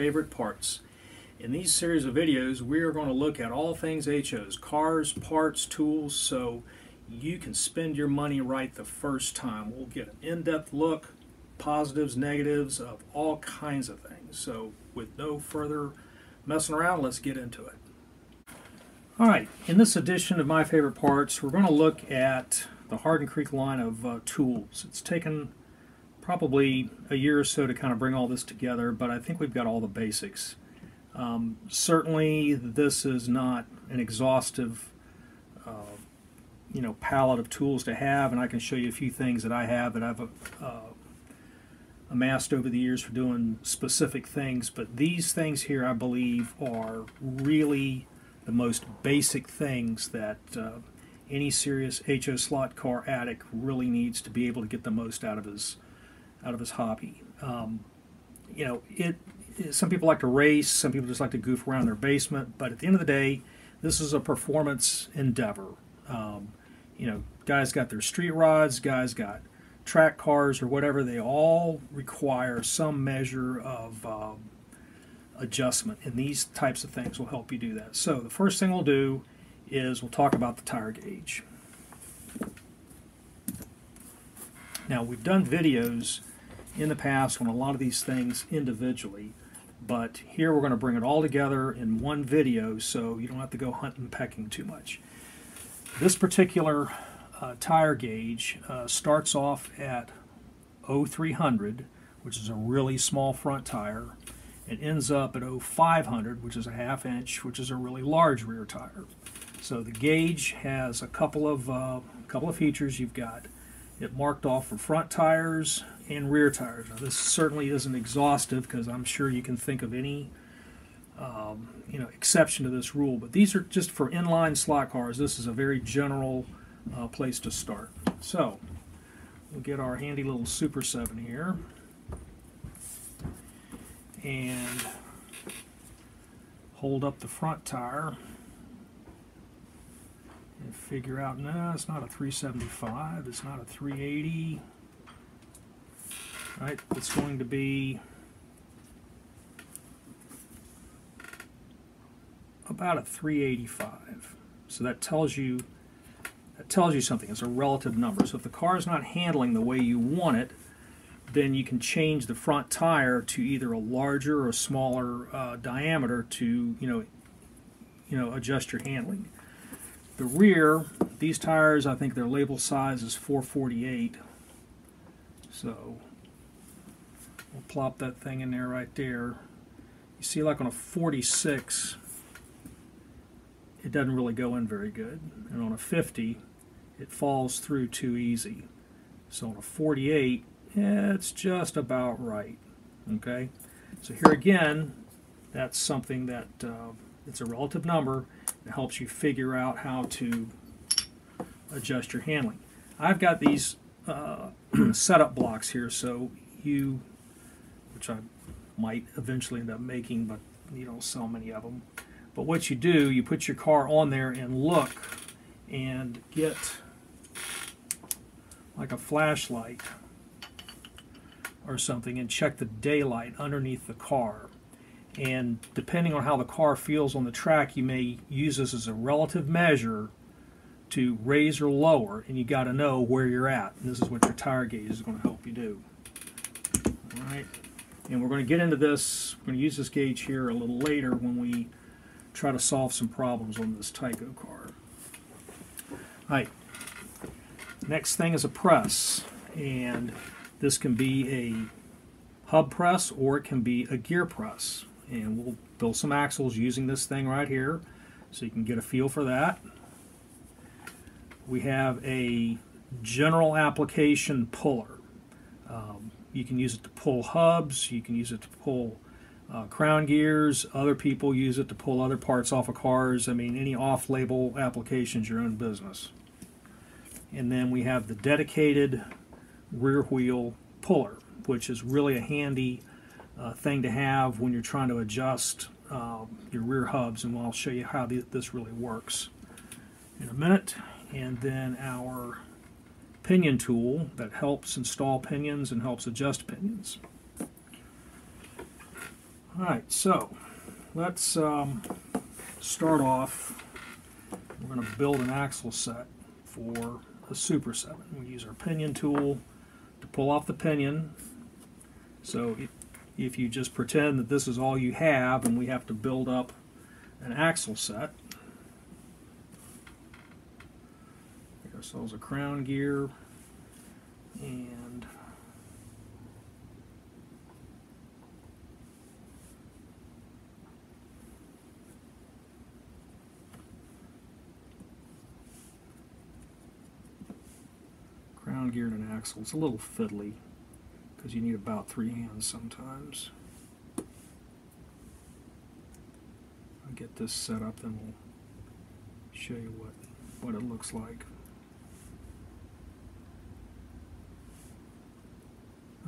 favorite parts. In these series of videos, we are going to look at all things HOs, cars, parts, tools, so you can spend your money right the first time. We'll get an in-depth look, positives, negatives of all kinds of things. So with no further messing around, let's get into it. Alright, in this edition of My Favorite Parts, we're going to look at the Hardin Creek line of tools. It's taken probably a year or so to kind of bring all this together, but I think we've got all the basics. Certainly this is not an exhaustive palette of tools to have, and I can show you a few things that I have that I've amassed over the years for doing specific things, but these things here I believe are really the most basic things that any serious HO slot car addict really needs to be able to get the most out of his hobby. Some people like to race, some people just like to goof around their basement, but at the end of the day, this is a performance endeavor. Guys got their street rods, guys got track cars or whatever, they all require some measure of adjustment, and these types of things will help you do that. So the first thing we'll do is we'll talk about the tire gauge. Now, we've done videos in the past on a lot of these things individually, but here we're going to bring it all together in one video so you don't have to go hunting and pecking too much. This particular tire gauge starts off at 0300, which is a really small front tire. It ends up at 0500, which is a ½ inch, which is a really large rear tire. So the gauge has a couple of features. You've got it marked off for front tires and rear tires. Now, this certainly isn't exhaustive because I'm sure you can think of any exception to this rule, but these are just for inline slot cars. This is a very general place to start. So we'll get our handy little Super 7 here and hold up the front tire and figure out, no, it's not a 375, it's not a 380, right? It's going to be about a 385. So that tells you something. It's a relative number. So if the car is not handling the way you want it, then you can change the front tire to either a larger or smaller diameter to adjust your handling. The rear, these tires, I think their label size is 448. So we'll plop that thing in there right there. You see, like on a 46, it doesn't really go in very good, and on a 50, it falls through too easy. So on a 48, it's just about right. Okay, so here again, that's something that it's a relative number. It helps you figure out how to adjust your handling. I've got these setup blocks here, so which I might eventually end up making, but you don't sell many of them. But what you do, you put your car on there and look and get like a flashlight or something and check the daylight underneath the car. And depending on how the car feels on the track, you may use this as a relative measure to raise or lower, and you got to know where you're at. And this is what your tire gauge is going to help you do. All right, and we're going to get into this. We're going to use this gauge here a little later when we try to solve some problems on this Tyco car. All right, next thing is a press, and this can be a hub press or it can be a gear press. And we'll build some axles using this thing right here so you can get a feel for that. We have a general application puller. You can use it to pull hubs, you can use it to pull crown gears, other people use it to pull other parts off of cars. I mean, any off-label application's your own business. And then we have the dedicated rear wheel puller, which is really a handy thing to have when you're trying to adjust your rear hubs, and I'll show you how this really works in a minute. And then our pinion tool that helps install pinions and helps adjust pinions. Alright, so let's start off. We're going to build an axle set for a Super 7. We use our pinion tool to pull off the pinion. So if you just pretend that this is all you have and we have to build up an axle set. Get ourselves a crown gear and crown gear and an axle. It's a little fiddly because you need about 3 hands sometimes. I'll get this set up, then we'll show you what it looks like.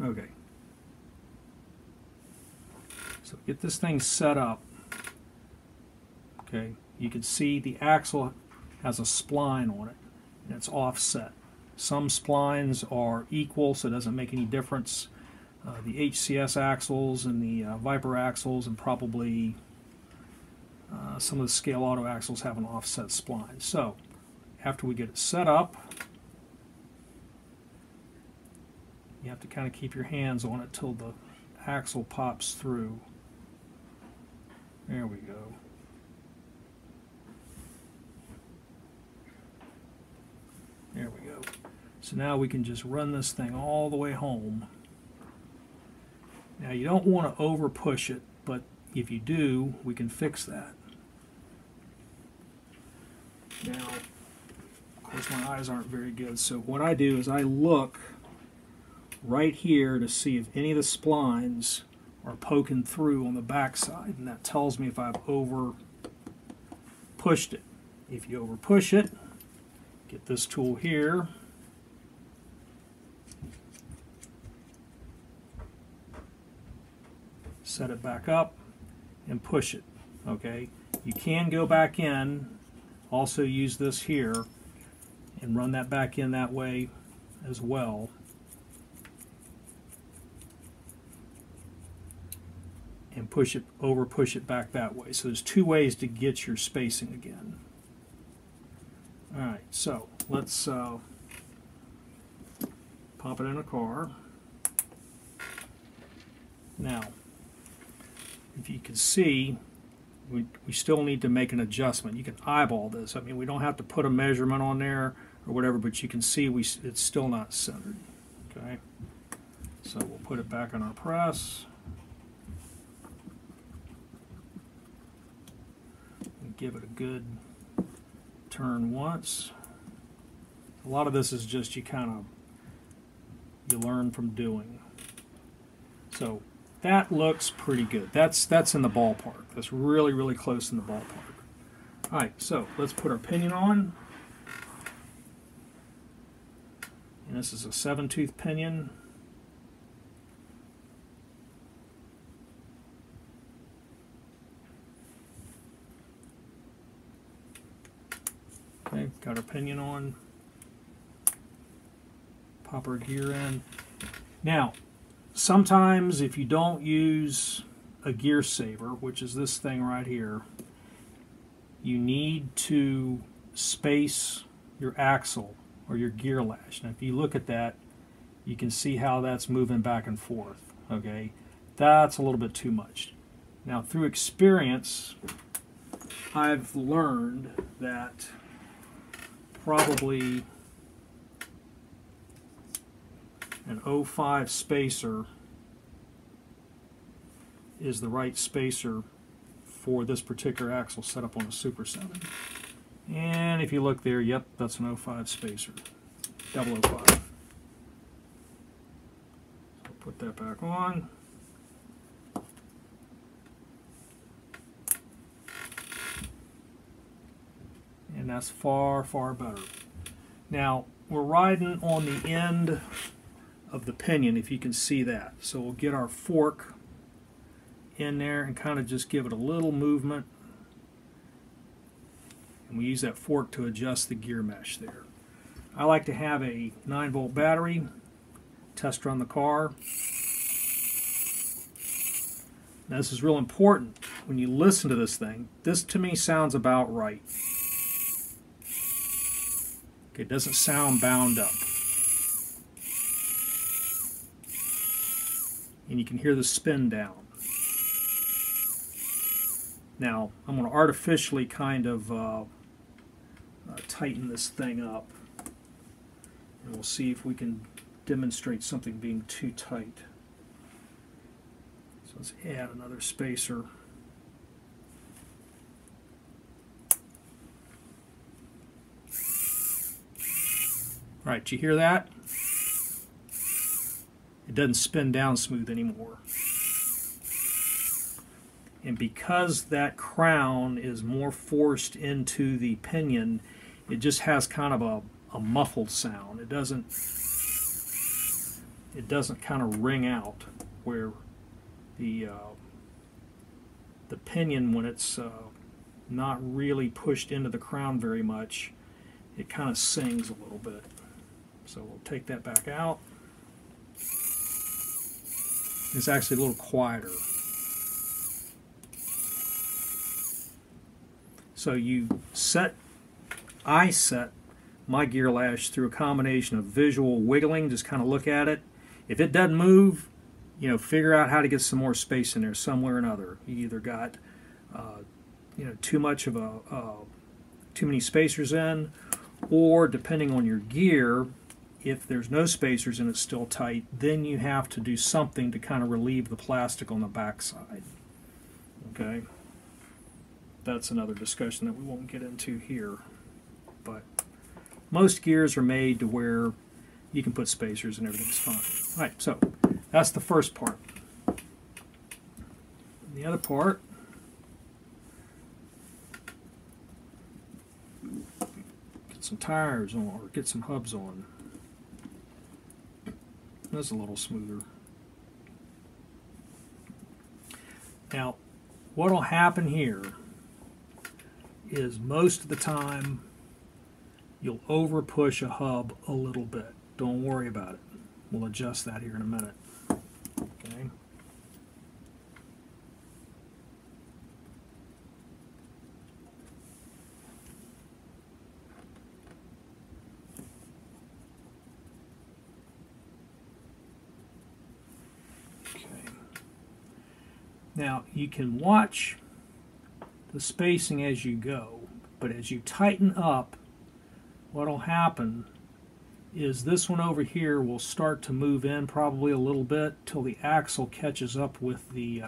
Okay. So get this thing set up. Okay, you can see the axle has a spline on it and it's offset. Some splines are equal, so it doesn't make any difference. The HCS axles and the Viper axles and probably some of the Scale Auto axles have an offset spline. So after we get it set up, you have to kind of keep your hands on it till the axle pops through. There we go. There we go. So now we can just run this thing all the way home. Now you don't want to over push it, but if you do, we can fix that. Now, of course my eyes aren't very good, so what I do is I look right here to see if any of the splines are poking through on the back side, and that tells me if I've over pushed it. If you over push it, get this tool here, set it back up and push it. Okay, you can go back in, also use this here and run that back in that way as well. And push it, over push it back that way. So there's 2 ways to get your spacing again. Alright, so let's pop it in a car. Now, if you can see, we still need to make an adjustment. You can eyeball this. I mean, we don't have to put a measurement on there or whatever, but you can see it's still not centered. Okay, so we'll put it back on our press. And give it a good turn once. A lot of this is just you learn from doing. So that looks pretty good. That's in the ballpark. That's really, really close in the ballpark. All right, so let's put our pinion on. And this is a 7-tooth pinion. Okay, got our pinion on. Pop our gear in. Now, sometimes if you don't use a gear saver, which is this thing right here, you need to space your axle or your gear lash. Now if you look at that, you can see how that's moving back and forth. Okay, that's a little bit too much. Now through experience, I've learned that probably an 0.5 spacer is the right spacer for this particular axle set up on a Super 7. And if you look there, yep, that's an 0.5 spacer, 0.05. So put that back on. And that's far, far better. Now, we're riding on the end of the pinion, if you can see that. So we'll get our fork in there and kind of just give it a little movement. And we use that fork to adjust the gear mesh there. I like to have a 9-volt battery, test run the car. Now this is real important. When you listen to this thing, this to me sounds about right. Okay, it doesn't sound bound up. And you can hear the spin down. Now, I'm going to artificially kind of tighten this thing up. And we'll see if we can demonstrate something being too tight. So let's add another spacer. All right, do you hear that? It doesn't spin down smooth anymore. And because that crown is more forced into the pinion, it just has kind of a muffled sound. It doesn't kind of ring out, where the pinion, when it's not really pushed into the crown very much, it kind of sings a little bit. So we'll take that back out. It's actually a little quieter. So I set my gear lash through a combination of visual wiggling, just kind of look at it. If it doesn't move, you know, figure out how to get some more space in there somewhere or another. You either got too many spacers in, or depending on your gear, if there's no spacers and it's still tight, then you have to do something to kind of relieve the plastic on the backside. Okay, that's another discussion that we won't get into here. But most gears are made to where you can put spacers and everything's fine. All right, so that's the first part. And the other part, get some tires on, or get some hubs on. That's a little smoother. Now, what will happen here is most of the time you'll over push a hub a little bit. Don't worry about it. We'll adjust that here in a minute. Okay. Now, you can watch the spacing as you go, but as you tighten up, what will happen is this one over here will start to move in probably a little bit till the axle catches up with the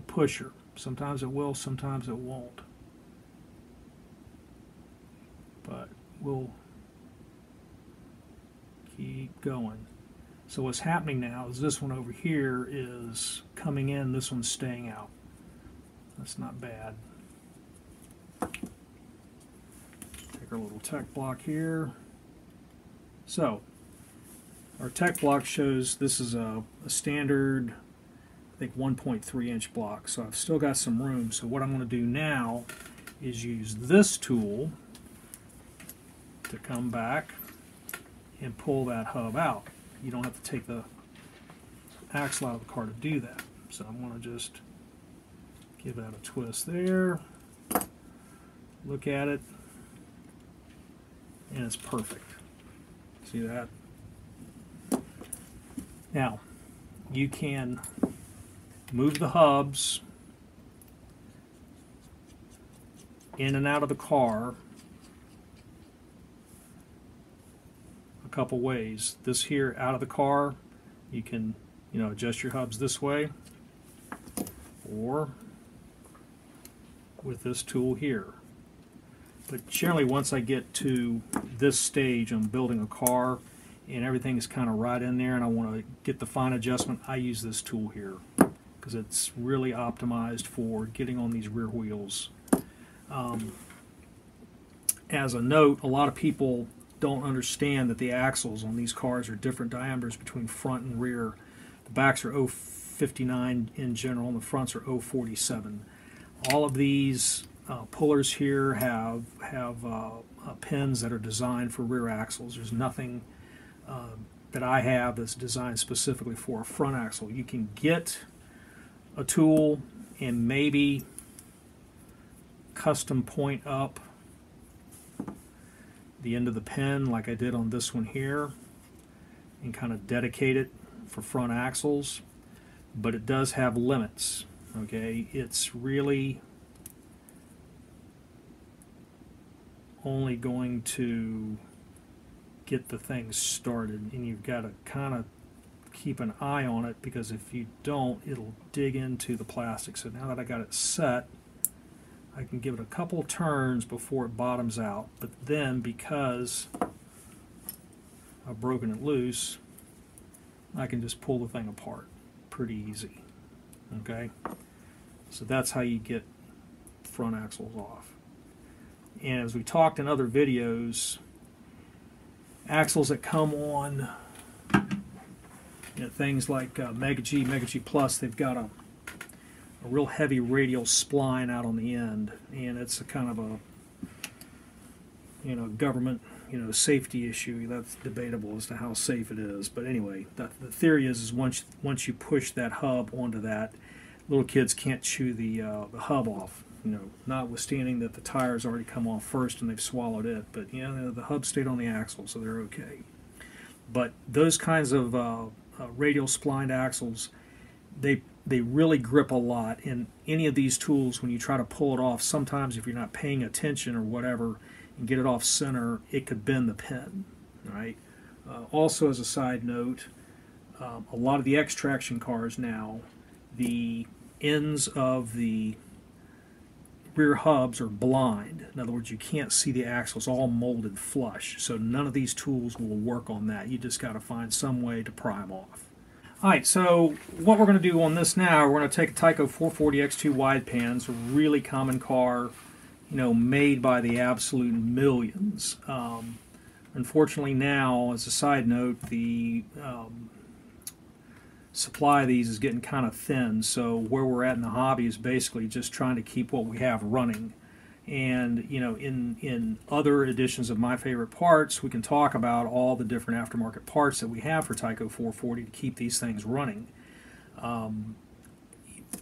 pusher. Sometimes it will, sometimes it won't. But we'll keep going. So what's happening now is this one over here is coming in, this one's staying out. That's not bad. Take our little tech block here. So our tech block shows this is a standard, I think 1.3 inch block. So I've still got some room. So what I'm going to do now is use this tool to come back and pull that hub out. You don't have to take the axle out of the car to do that. So I'm going to just give that a twist there. Look at it. And it's perfect. See that? Now, you can move the hubs in and out of the car a couple ways. This here out of the car, you can, adjust your hubs this way, or with this tool here. But generally, once I get to this stage, I'm building a car and everything is kind of right in there and I want to get the fine adjustment, I use this tool here because it's really optimized for getting on these rear wheels. As a note, a lot of people don't understand that the axles on these cars are different diameters between front and rear. The backs are 0.59 in general and the fronts are 0.47. All of these pullers here have pins that are designed for rear axles. There's nothing that I have that's designed specifically for a front axle. You can get a tool and maybe custom point up the end of the pin like I did on this one here and kind of dedicate it for front axles, but it does have limits. Okay, it's really only going to get the thing started, and you've got to kind of keep an eye on it, because if you don't, it'll dig into the plastic. So now that I got it set, I can give it a couple turns before it bottoms out, but then because I've broken it loose, I can just pull the thing apart pretty easy. Okay, so that's how you get front axles off. And as we talked in other videos, axles that come on, things like Mega G Plus, they've got a real heavy radial spline out on the end, and it's a kind of a government safety issue. That's debatable as to how safe it is, but anyway, the theory is once you push that hub onto that, little kids can't chew the hub off. Notwithstanding that the tires already come off first and they've swallowed it, but the hub stayed on the axle, so they're okay. But those kinds of radial splined axles, they really grip a lot, and any of these tools, when you try to pull it off, sometimes if you're not paying attention or whatever and get it off center, it could bend the pin. Right? Also, as a side note, a lot of the X-Traction cars now, the ends of the rear hubs are blind. In other words, you can't see the axles, all molded flush. So none of these tools will work on that. You just got to find some way to pry them off. Alright, so what we're going to do on this now, we're going to take a Tyco 440 X2 wide pan. It's a really common car, made by the absolute millions. Unfortunately now, as a side note, the supply of these is getting kind of thin, so where we're at in the hobby is basically just trying to keep what we have running. And in other editions of My Favorite Parts, we can talk about all the different aftermarket parts that we have for Tyco 440 to keep these things running.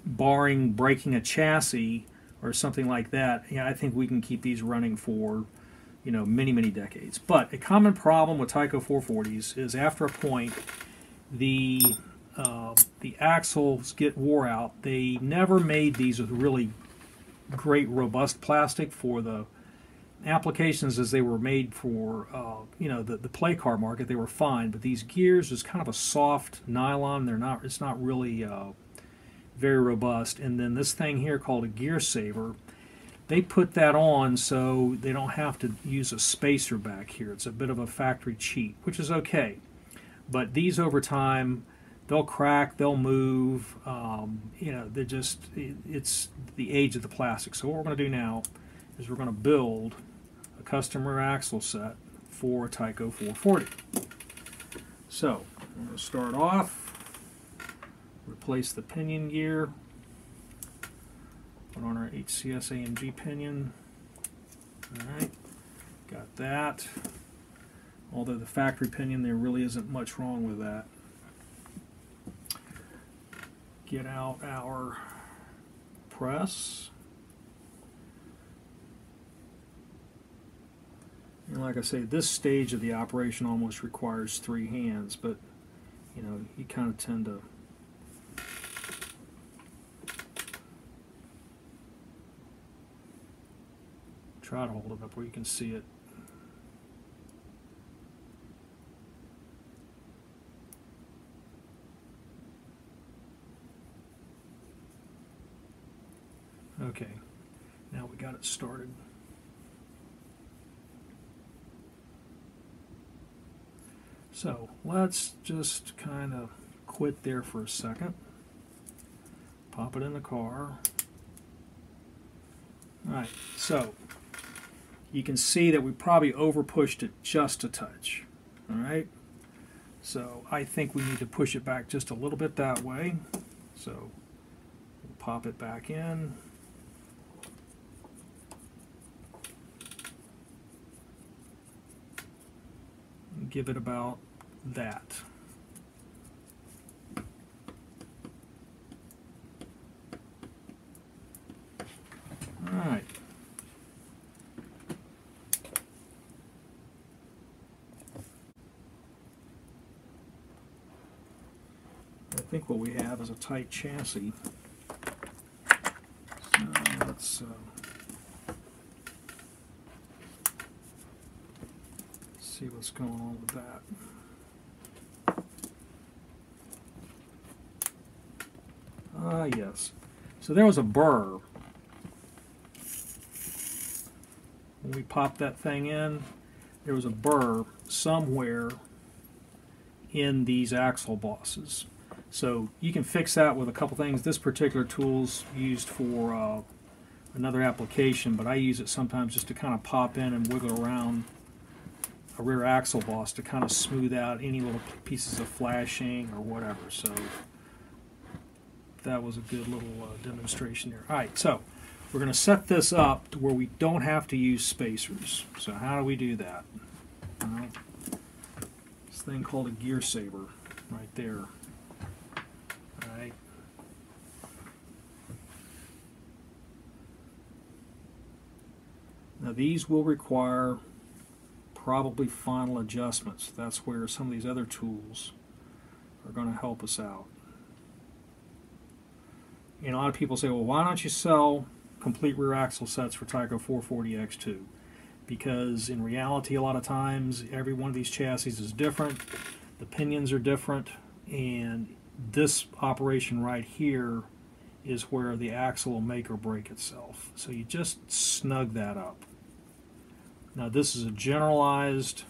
Barring breaking a chassis or something like that, I think we can keep these running for many decades. But a common problem with Tyco 440s is after a point the axles get wore out. They never made these with really great robust plastic for the applications as they were made for the play car market. They were fine, but these gears is kind of a soft nylon. It's not really very robust. And then this thing here called a gear saver, they put that on so they don't have to use a spacer back here. It's a bit of a factory cheat, which is okay, but these over time, they'll crack, they'll move, they're just, it's the age of the plastic. So what we're going to do now is we're going to build a custom rear axle set for a Tyco 440. So we're going to start off, replace the pinion gear, put on our HCS AMG pinion. Alright, got that. Although the factory pinion, there really isn't much wrong with that. Get out our press. And like I say, this stage of the operation almost requires 3 hands, but you kind of tend to try to hold it up where you can see it. Okay, now we got it started. So let's just kind of quit there for a second. Pop it in the car. Alright, so you can see that we probably over pushed it just a touch. Alright, so I think we need to push it back just a little bit that way. So we'll pop it back in. Give it about that. think what we have is a tight chassis. So let's see what's going on with that. Ah, yes. So there was a burr. When we popped that thing in, there was a burr somewhere in these axle bosses. So you can fix that with a couple things. This particular tool's used for another application, but I use it sometimes just to kind of pop in and wiggle around a rear axle boss to kind of smooth out any little pieces of flashing or whatever. So that was a good little demonstration there. All right, so we're going to set this up to where we don't have to use spacers. So how do we do that? Well, this thing called a gear saver right there. All right. Now these will require probably final adjustments. That's where some of these other tools are going to help us out. You know, a lot of people say, well, why don't you sell complete rear axle sets for Tyco 440X2? Because in reality, a lot of times, every one of these chassis is different, the pinions are different, and this operation right here is where the axle will make or break itself. So you just snug that up. Now this is a generalized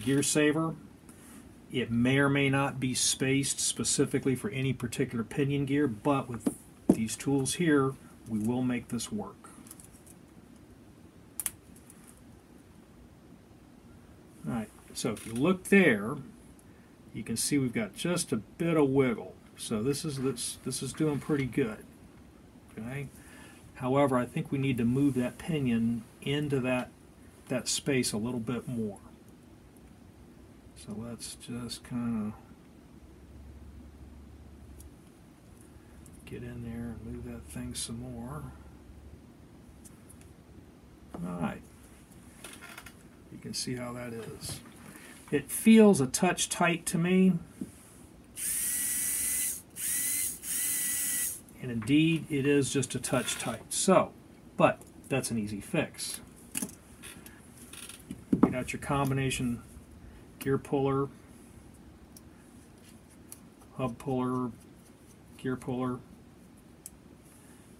gear saver. It may or may not be spaced specifically for any particular pinion gear, but with these tools here, we will make this work. Alright, so if you look there, you can see we've got just a bit of wiggle. So this is doing pretty good. Okay. However, I think we need to move that pinion into that space a little bit more. So let's just kind of get in there and move that thing some more. Alright. You can see how that is. It feels a touch tight to me. And indeed, it is just a touch tight. So, but that's an easy fix. You got your combination gear puller, hub puller, gear puller,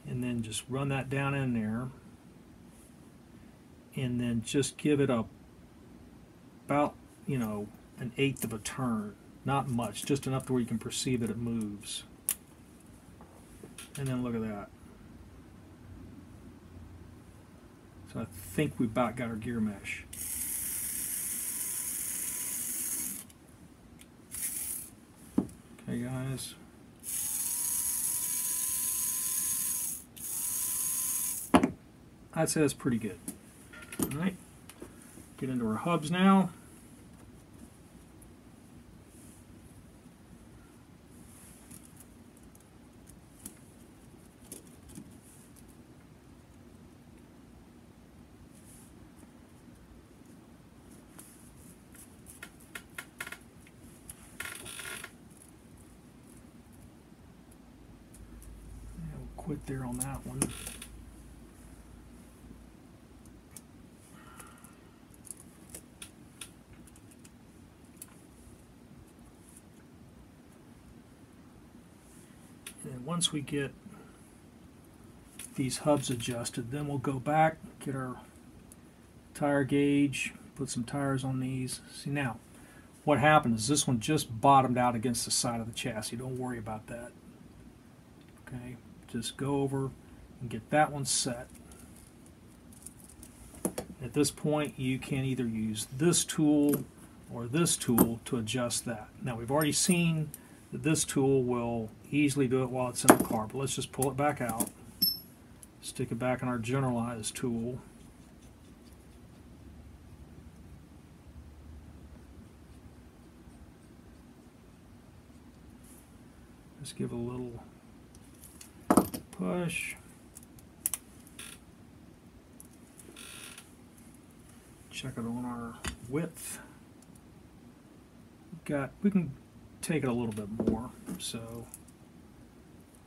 and then just run that down in there, and then just give it about, you know, 1/8 of a turn. Not much, just enough to where you can perceive that it moves. And then look at that. So I think we've about got our gear mesh. Okay, guys. I'd say that's pretty good. All right. Get into our hubs now. Quit there on that one. And once we get these hubs adjusted, then we'll go back, get our tire gauge, put some tires on these. See now, what happened is this one just bottomed out against the side of the chassis. Don't worry about that. Okay. Just go over and get that one set. At this point, you can either use this tool or this tool to adjust that. Now, we've already seen that this tool will easily do it while it's in the car, but let's just pull it back out, stick it back in our generalized tool. Just give it a little push. Check it on our width. We can take it a little bit more. So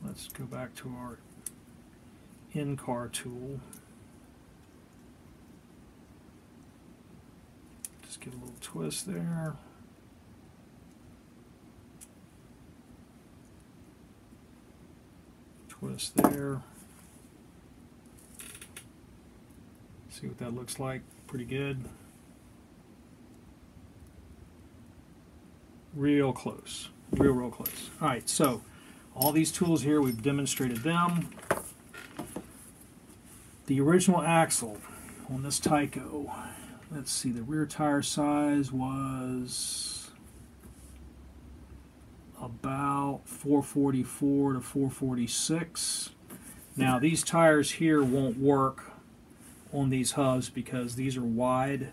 let's go back to our in-car tool. Just give a little twist there. Twist there. See what that looks like. Pretty good. Real close. Real close. Alright, so all these tools here, we've demonstrated them. The original axle on this Tyco, let's see, the rear tire size was about 444 to 446. Now these tires here won't work on these hubs because these are wide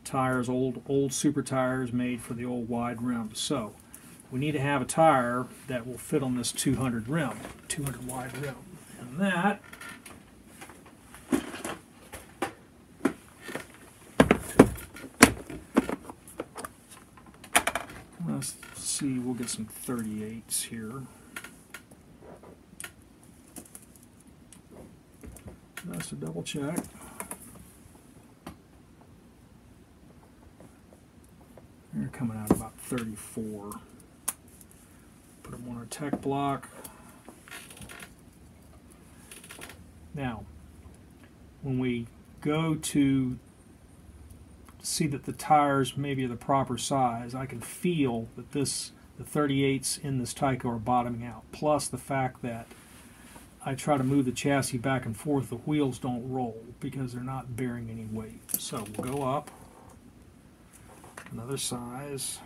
tires, old super tires made for the old wide rims. So we need to have a tire that will fit on this 200 rim, 200 wide rim, and that let's see, we'll get some 38s here. Just to double check. They're coming out about 34. Put them on our tech block. Now, when we go to see that the tires maybe are the proper size, I can feel that the 38s in this Tyco are bottoming out. Plus the fact that I try to move the chassis back and forth, the wheels don't roll because they're not bearing any weight. So we'll go up another size,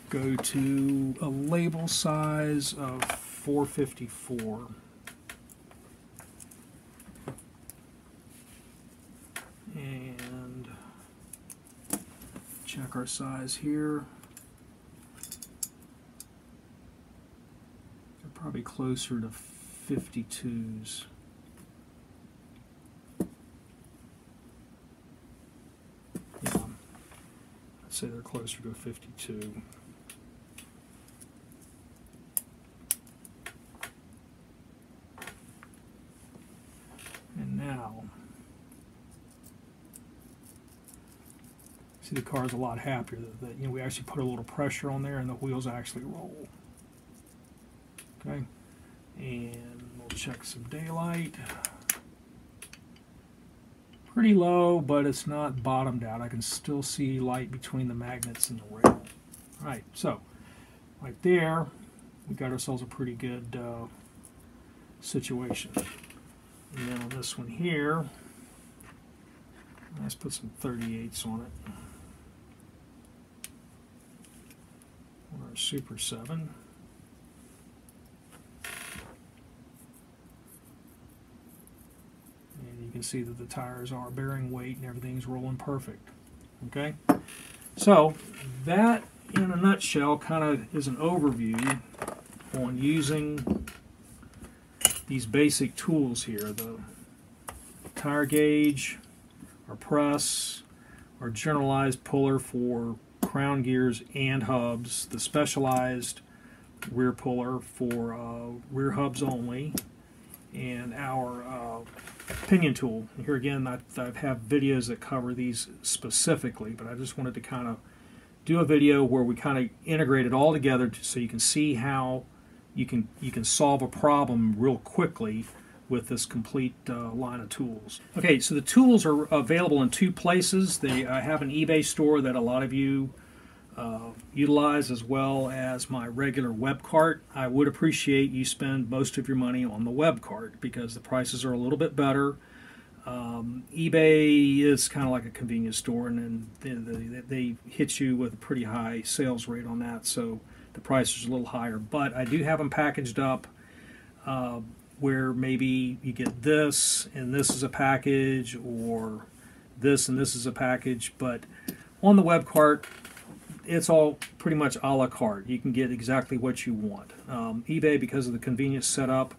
go to a label size of 454. And check our size here. They're probably closer to 52s. Yeah, I'd say they're closer to a 52. And now, see, the car's a lot happier that we actually put a little pressure on there and the wheels actually roll. Okay, and we'll check some daylight. Pretty low, but it's not bottomed out. I can still see light between the magnets and the rail. All right, so right there, we got ourselves a pretty good situation. And then on this one here, let's put some 38s on it. On our Super 7. And you can see that the tires are bearing weight and everything's rolling perfect. Okay? So, that in a nutshell kind of is an overview on using these basic tools here. The tire gauge, our press, our generalized puller for crown gears and hubs, the specialized rear puller for rear hubs only, and our pinion tool. Here again, I have videos that cover these specifically, but I just wanted to kind of do a video where we kind of integrate it all together so you can see how you can solve a problem real quickly with this complete line of tools. Okay, so the tools are available in two places. I have an eBay store that a lot of you utilize, as well as my regular web cart. I would appreciate you spend most of your money on the web cart because the prices are a little bit better. eBay is kind of like a convenience store, and then they hit you with a pretty high sales rate on that, so the price is a little higher. But I do have them packaged up where maybe you get this and this is a package, or this and this is a package. But on the web cart, it's all pretty much a la carte. You can get exactly what you want. eBay, because of the convenience setup,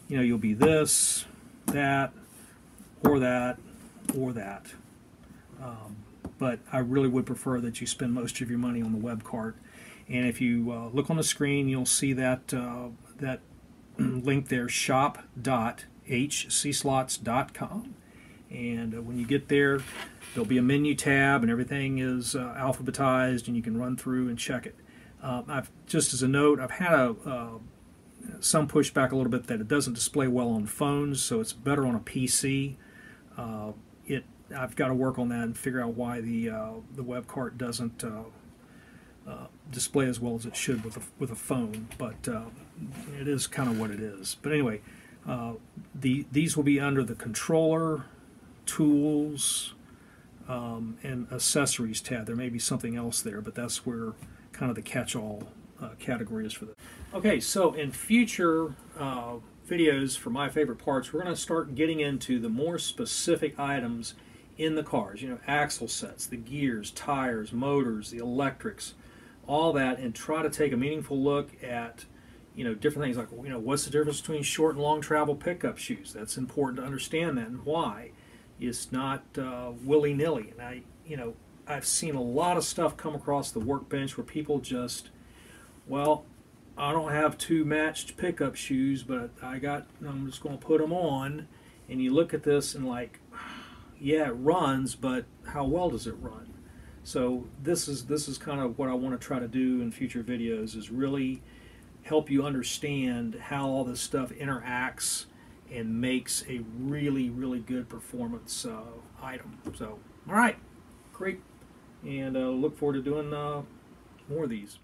you'll be this, that, or that, or that. but I really would prefer that you spend most of your money on the web cart. And if you look on the screen, you'll see that that link there, shop.hcslots.com. And when you get there, there'll be a menu tab, and everything is alphabetized, and you can run through and check it. Just as a note, I've had some pushback a little bit that it doesn't display well on phones, so it's better on a PC. I've got to work on that and figure out why the web cart doesn't display as well as it should with a phone, but it is kind of what it is. But anyway, these will be under the controller, tools, and accessories tab. There may be something else there, but that's where kind of the catch-all category is for this. Okay, so in future videos for My Favorite Parts, we're going to start getting into the more specific items in the cars. You know, axle sets, the gears, tires, motors, the electrics, all that, and try to take a meaningful look at, you know, different things like, you know, what's the difference between short and long travel pickup shoes? That's important to understand that and why. It's not willy-nilly. And I've seen a lot of stuff come across the workbench where people just, well, I don't have two matched pickup shoes, but I'm just going to put them on. And you look at this and like, yeah, it runs, but how well does it run? So this is kind of what I want to try to do in future videos, is really help you understand how all this stuff interacts and makes a really, really good performance item. So, all right, great, and look forward to doing more of these.